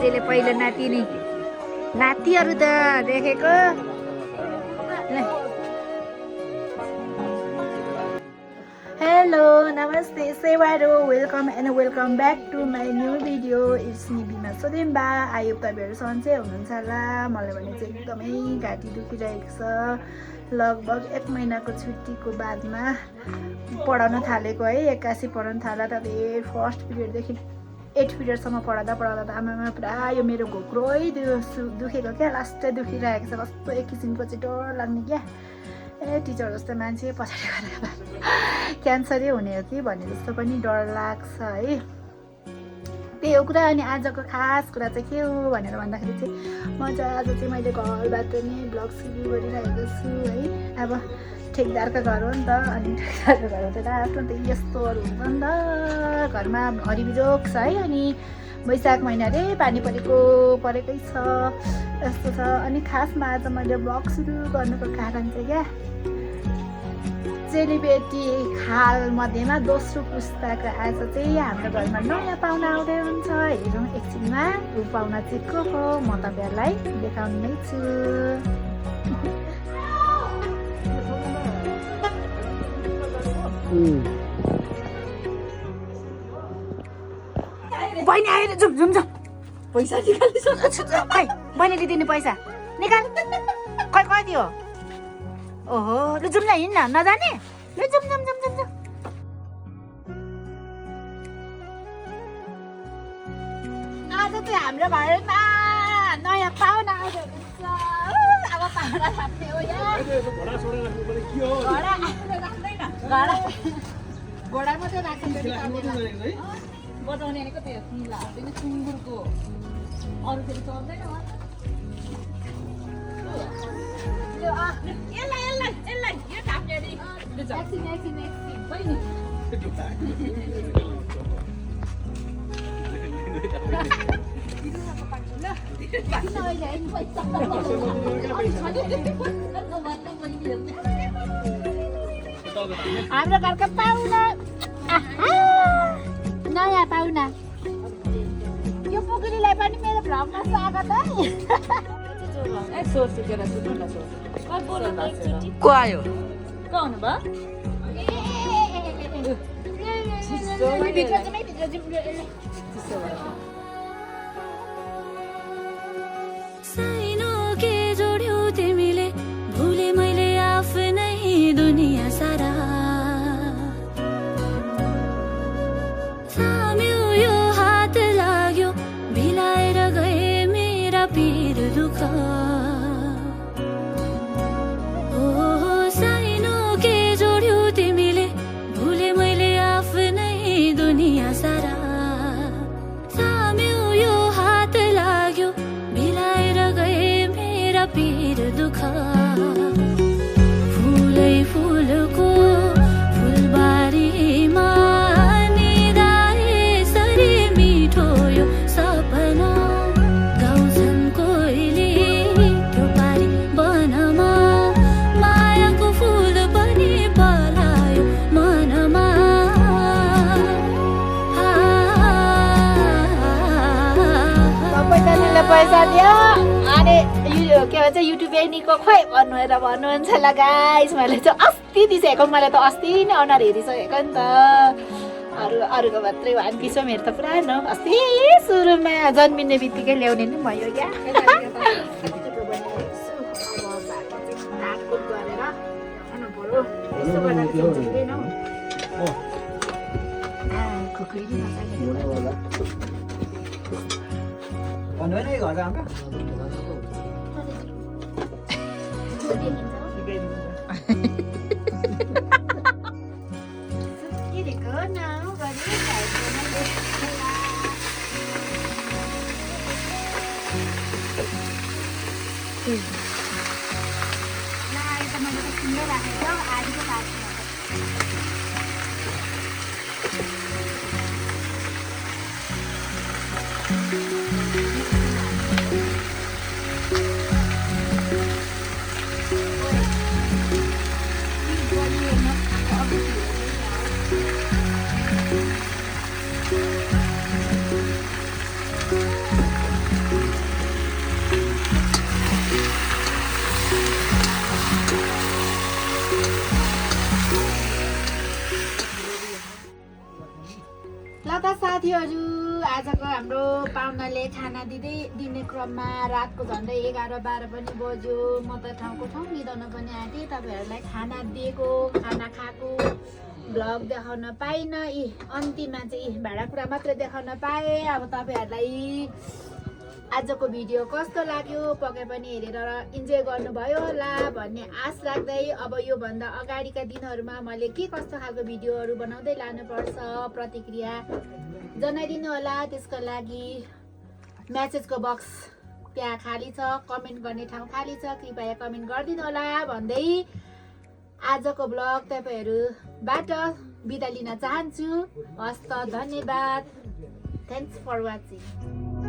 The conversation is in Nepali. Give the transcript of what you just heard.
अझैले पहिलो नाति नि नातिहरू त देखेको हेलो नमस्ते सेवारो welcome back to my new video it's me Bima Sodhemba आयो तपाईँहरू सन्चै हुनुहुन्छ होला मलाई भने चाहिँ एकदमै घाँटी दुखिरहेको छ लगभग 1 महिनाको छुट्टीको बादमा पढाउन थालेको है एक्कासी पढाउन थाल्दा त फर्स्ट पिरियडदेखि 8 पिरियडसम्म पढाउँदा त आमामा पुरा यो मेरो घोक्रोइ दुखेको क्या लास्टै दुखिरहेको छ कस्तो एक किसिमको चाहिँ डर लाग्ने क्या टिचर जस्तो मान्छे पछाडि गएर क्यान्सरै हुने हो कि भन्ने जस्तो पनि डर लाग्छ है त्यही हो कुरा। अनि आजको खास कुरा चाहिँ के हो भनेर भन्दाखेरि चाहिँ म चाहिँ आज चाहिँ मैले घरबाट नै ब्लग सुरु गरिरहेको छु है। अब ठेकदारको घर हो नि त अनि ठेकदारको घर त आफ्नो त यस्तोहरू हुन्छ नि त घरमा हरिबिजोग छ है। अनि वैशाख महिना रे पानी परेकै छ यस्तो छ। अनि खासमा आज मैले ब्लग सुरु गर्नुको कारण चाहिँ क्या चेलीबेटी खाल मध्येमा दोस्रो पुस्ताको आज चाहिँ हाम्रो घरमा नयाँ पाहुना आउँदै हुन्छ। हेरौँ एकछिनमा ऊ पाहुना चाहिँ को हो म तपाईँहरूलाई देखाउने नै छु। बहिनी आएर जाउँ पैसा निकालिसक्छु खै बहिनीले दिने पैसा निकाल कति हो ओहो लु जाउँ न हिँड्न नजाने लु जाउँ आज चाहिँ हाम्रो घरमा नयाँ पाहुना आउँदै हुनुहुन्छ। अब पाहुना थाप्ने हो घोडा मात्रै राख्छ बजाउने भनेको त्यो किला होइन सुँगुरको अरू फेरि चल्दैन हाम्रो घरको पाहुना नयाँ पाहुना यो पुगुरीलाई पनि मेरो भ्लगमा स्वागत है। को आयो साइनो के जोड्यौ तिमीले भुले मैले आफ्नै दुनिया सारा साम्यो यो हात लाग्यो भिलाएर गए मेरा पीर दुःख साइनो के जोड्यौ तिमीले भुले मैले आफ्नै दुनिया सारा साम्यो यो हात लाग्यो भिलाएर गए मेरा पीर दुःख फुलै फुलको फुलबारीमा पैसा दियो अनि के भन्छ युट्युब एनीको खोइ भन्नुहुन्छ ल गाइस। मैले चाहिँ अस्ति दिइसकेको मलाई त अस्ति नै अनुहार हेरिसकेको नि त अरूको मात्रै भान्की छ मेरो त पुरानो अस्ति सुरुमा जन्मिने बित्तिकै ल्याउने नि भयो क्या त साथीहरू आजको हाम्रो पाहुनाले खाना दिने क्रममा रातको झन्डै 11-12 पनि बज्यो। म त ठाउँको ठाउँ निदाउन पनि आँटेँ। तपाईँहरूलाई खाना दिएको खाना खाएको भ्लग देखाउन पाइनँ। अन्तिममा चाहिँ भाँडाकुँडा मात्रै देखाउन पाएँ। अब तपाईँहरूलाई आजको भिडियो कस्तो लाग्यो पक्कै पनि हेरेर इन्जोय गर्नुभयो होला भन्ने आश राख्दै अब योभन्दा अगाडिका दिनहरूमा मैले के कस्तो खालको भिडियोहरू बनाउँदै लानुपर्छ प्रतिक्रिया जनाइदिनु होला। त्यसको लागि म्यासेजको बक्स त्यहाँ खाली छ, कमेन्ट गर्ने ठाउँ खाली छ, कृपया कमेन्ट गरिदिनु होला भन्दै आजको ब्लग तपाईँहरूबाट बिदा लिन चाहन्छु। हस्त धन्यवाद। Thanks for watching.